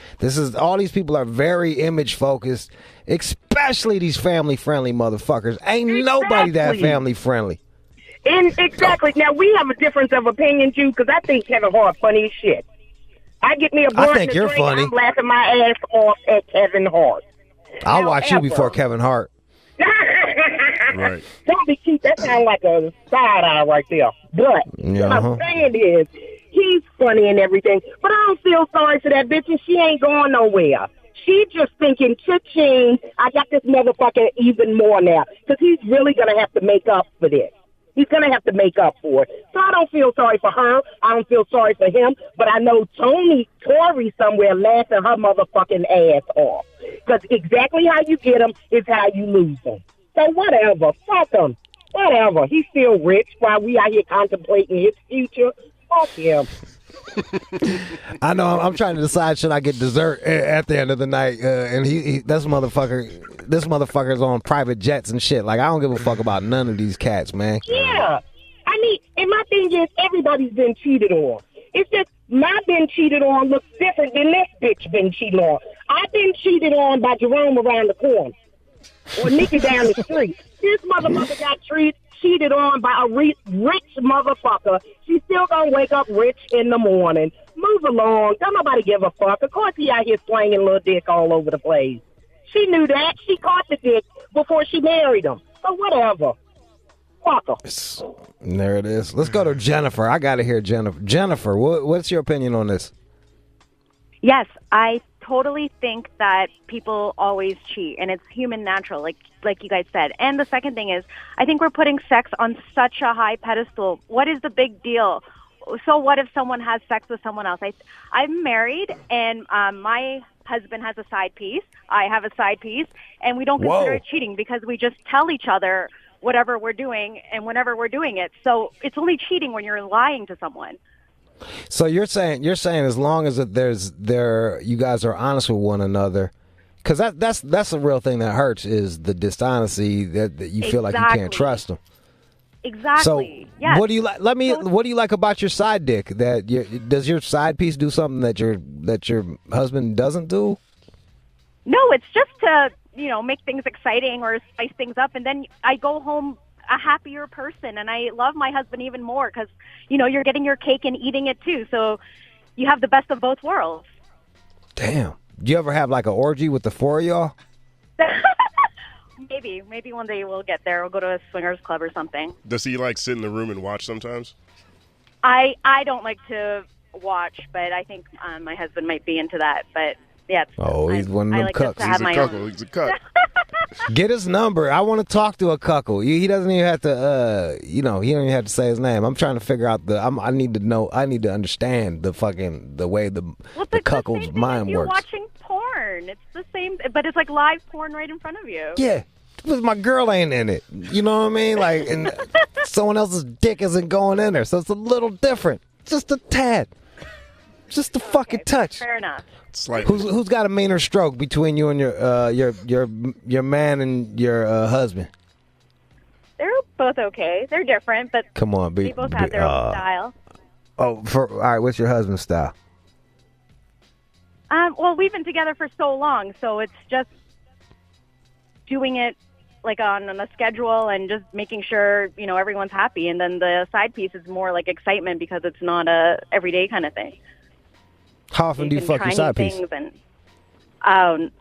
All these people are very image focused, especially these family friendly motherfuckers. Ain't nobody that family friendly. Exactly. Now we have a difference of opinion, Jude, because I think Kevin Hart funny as shit. I get me a blunt. I think you're funny. I'm laughing my ass off at Kevin Hart. I'll watch you before Kevin Hart. Right. Don't be cheap. That sounds like a side eye right there. But what I'm saying is, he's funny and everything, but I don't feel sorry for that bitch, and she ain't going nowhere. She just thinking, cha-ching, I got this motherfucker even more now, because he's really going to have to make up for this. He's going to have to make up for it. So I don't feel sorry for her. I don't feel sorry for him. But I know Tori somewhere laughing her motherfucking ass off. Because exactly how you get him is how you lose him. So whatever. Fuck him. Whatever. He's still rich while we out here contemplating his future. Fuck him. I know. I'm trying to decide, should I get dessert at the end of the night? And this motherfucker's on private jets and shit. Like, I don't give a fuck about none of these cats, man. Yeah. I mean, and my thing is, everybody's been cheated on. It's just my been cheated on looks different than this bitch been cheated on. I've been cheated on by Jerome around the corner or Nikki down the street. This motherfucker got cheated on by a rich motherfucker. She's still gonna wake up rich in the morning. Move along. Don't nobody give a fuck. Of course he out here slanging little dick all over the place. She knew that. She caught the dick before she married him. So whatever. Fuck her. There it is. Let's go to Jennifer. I gotta hear Jennifer. Jennifer, what's your opinion on this? Yes, I totally think that people always cheat, and it's human natural, like you guys said. And the second thing is, I think we're putting sex on such a high pedestal. What is the big deal? So what if someone has sex with someone else? I'm married, and my husband has a side piece. I have a side piece, and we don't consider it cheating because we just tell each other whatever we're doing and whenever we're doing it. So it's only cheating when you're lying to someone. So you're saying as long as you guys are honest with one another, because that's the real thing that hurts, is the dishonesty that you feel like you can't trust them. Exactly. So yes. what do you like? What do you like about your side dick? Does your side piece do something that your husband doesn't do? No, it's just to make things exciting or spice things up, and then I go home a happier person, and I love my husband even more because you're getting your cake and eating it too, so you have the best of both worlds. Damn. Do you ever have like an orgy with the four of y'all? Maybe one day we'll get there. We'll go to a swingers club or something. Does he like sit in the room and watch sometimes? I don't like to watch, but I think my husband might be into that. But yeah, he's one of them cucks. He's a cuckle. He's a cuck. Get his number. I want to talk to a cuckle. He doesn't even have to. He don't even have to say his name. I'm trying to figure out I need to know. I need to understand the way the cuckle's mind you're works. Watching porn. It's the same, but it's like live porn right in front of you. Yeah. But my girl ain't in it. You know what I mean? Like, and someone else's dick isn't going in there, so it's a little different. Just a tad. Just a fucking touch. Fair enough. Who's got a meaner stroke between you and your man and your husband? They're both okay. They're different, but come on, they both have their own style. All right. What's your husband's style? Well, we've been together for so long, so it's just doing it like on a schedule and just making sure everyone's happy. And then the side piece is more like excitement because it's not a everyday kind of thing. How often do you fuck your side piece? And,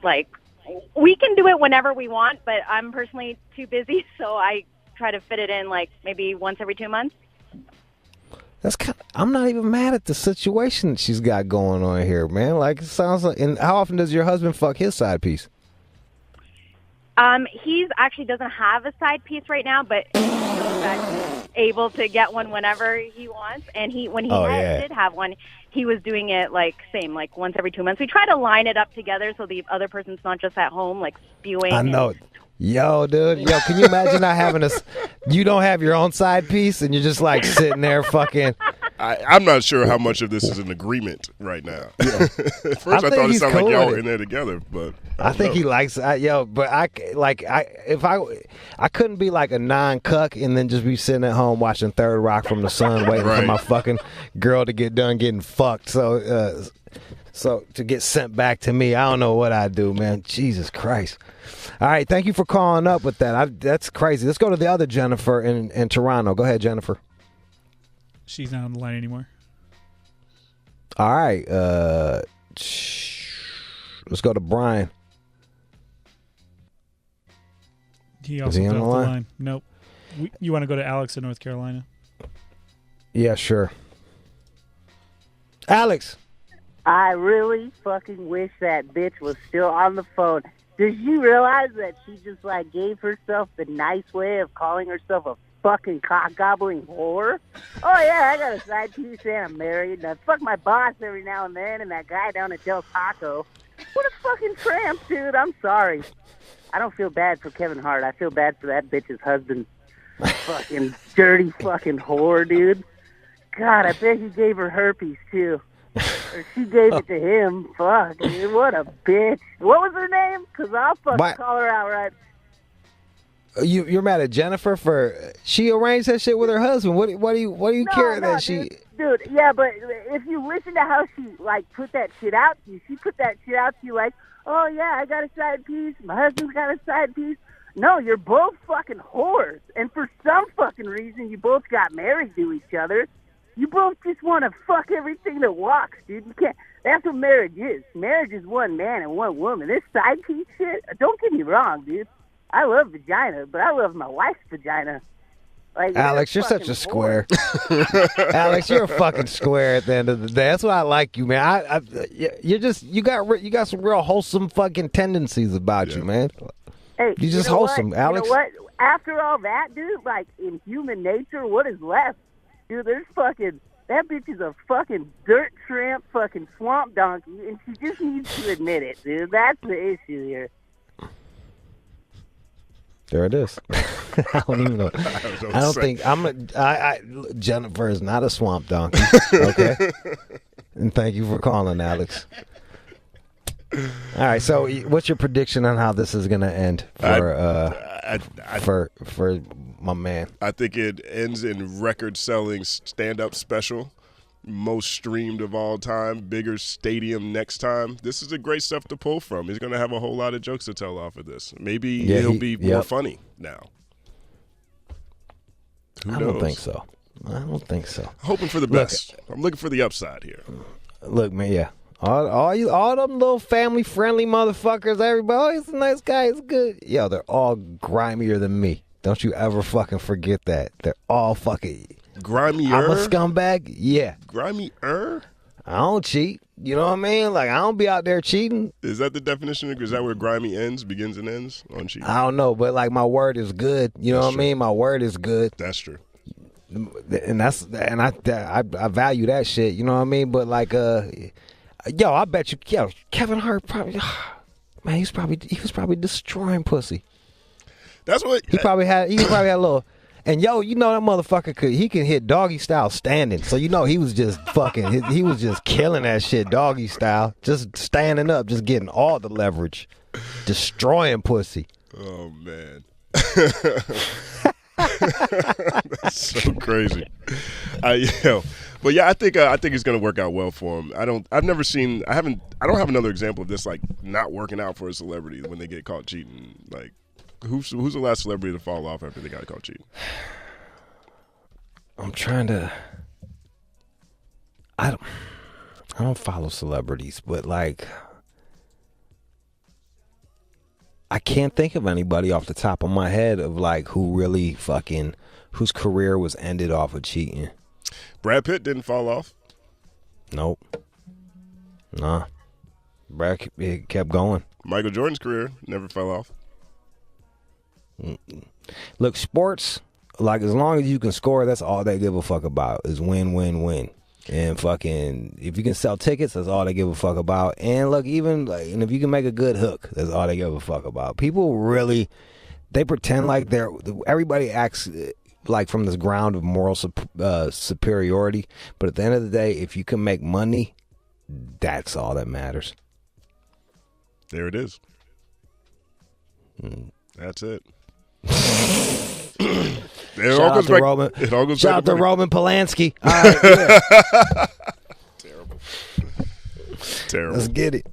we can do it whenever we want, but I'm personally too busy, so I try to fit it in like maybe once every 2 months. I'm not even mad at the situation that she's got going on here, man. Like, it sounds like. And how often does your husband fuck his side piece? He's actually doesn't have a side piece right now, but he's able to get one whenever he wants. And when he did have one, he was doing it like once every 2 months. We try to line it up together so the other person's not just at home like spewing. I know. Yo, dude. Yo, can you imagine not having you don't have your own side piece and you're just like sitting there fucking. I'm not sure how much of this is an agreement right now. At first I thought it sounded like y'all were in there together, but I think he likes but I couldn't be like a non-cuck and then just be sitting at home watching Third Rock from the Sun waiting for my fucking girl to get done getting fucked. So to get sent back to me, I don't know what I'd do, man. Jesus Christ. All right, thank you for calling up with that. That's crazy. Let's go to the other Jennifer in Toronto. Go ahead, Jennifer. She's not on the line anymore. All right. Let's go to Brian. He also got off the line. Nope. You want to go to Alex in North Carolina? Yeah, sure. Alex. I really fucking wish that bitch was still on the phone. Does you realize that she just like gave herself the nice way of calling herself a fucking cock-gobbling whore? Oh yeah, I got a side piece and I'm married and I fuck my boss every now and then and that guy down at Del Taco. What a fucking tramp, dude. I'm sorry. I don't feel bad for Kevin Hart. I feel bad for that bitch's husband. Fucking dirty fucking whore, dude. God, I bet he gave her herpes too. Or she gave it to him. Fuck, dude, what a bitch. What was her name? Because I'll fucking call her out right. You're mad at Jennifer for she arranged that shit with her husband. What do you care that she? Dude, yeah, but if you listen to how she like put that shit out to you, she put that shit out to you like, oh yeah, I got a side piece. My husband's got a side piece. No, you're both fucking whores, and for some fucking reason, you both got married to each other. You both just want to fuck everything that walks, dude. You can't. That's what marriage is. Marriage is one man and one woman. This side piece shit, don't get me wrong, dude. I love vagina, but I love my wife's vagina. Like, Alex, you're such a square. Alex, you're a fucking square at the end of the day. That's why I like you, man. You got some real wholesome fucking tendencies about you, man. Hey, you just wholesome, Alex. You know what? After all that, dude, like in human nature, what is left? Dude, there's fucking, that bitch is a fucking dirt tramp, fucking swamp donkey, and she just needs to admit it, dude. That's the issue here. There it is. I don't even know. I don't think Jennifer is not a swamp donkey. Okay. And thank you for calling, Alex. All right. So, what's your prediction on how this is going to end for my man? I think it ends in record-selling stand-up special, most streamed of all time, bigger stadium next time. This is a great stuff to pull from. He's going to have a whole lot of jokes to tell off of this. Maybe he'll be more funny now. Who knows? I don't think so. Hoping for the best. I'm looking for the upside here. Look, man, yeah. All them little family-friendly motherfuckers, everybody, oh, he's a nice guy, he's good. Yo, they're all grimier than me. Don't you ever fucking forget that. They're all fucking... Grimier? I'm a scumbag? Yeah. Grimier? I don't cheat. You know what I mean? Like, I don't be out there cheating. Is that the definition? Is that where grimy begins and ends on cheating? I don't know, but like my word is good. You know what I mean? My word is good. That's true. And I value that shit. You know what I mean? But like, yo, I bet you, Kevin Hart probably, man, he was probably destroying pussy. That's what he probably had a little. And yo, you know that motherfucker can hit doggy style standing. So you know he was just fucking, he was just killing that shit doggy style, just standing up, just getting all the leverage, destroying pussy. Oh man, that's so crazy. But yeah, I think it's gonna work out well for him. I don't have another example of this like not working out for a celebrity when they get caught cheating. Like. Who's the last celebrity to fall off after they got caught cheating? I'm trying to. I don't follow celebrities, but like, I can't think of anybody off the top of my head of like who really fucking whose career was ended off of cheating. Brad Pitt didn't fall off. Nope. Nah. Brad kept going. Michael Jordan's career never fell off. Look, sports, like as long as you can score, that's all they give a fuck about is win, win, win. And fucking, if you can sell tickets, that's all they give a fuck about. And look, even like, and if you can make a good hook, that's all they give a fuck about. People really, they pretend like everybody acts like from this ground of moral superiority. But at the end of the day, if you can make money, that's all that matters. There it is. That's it. Shout out to Roman Polanski. All right, yeah. Terrible. Let's get it.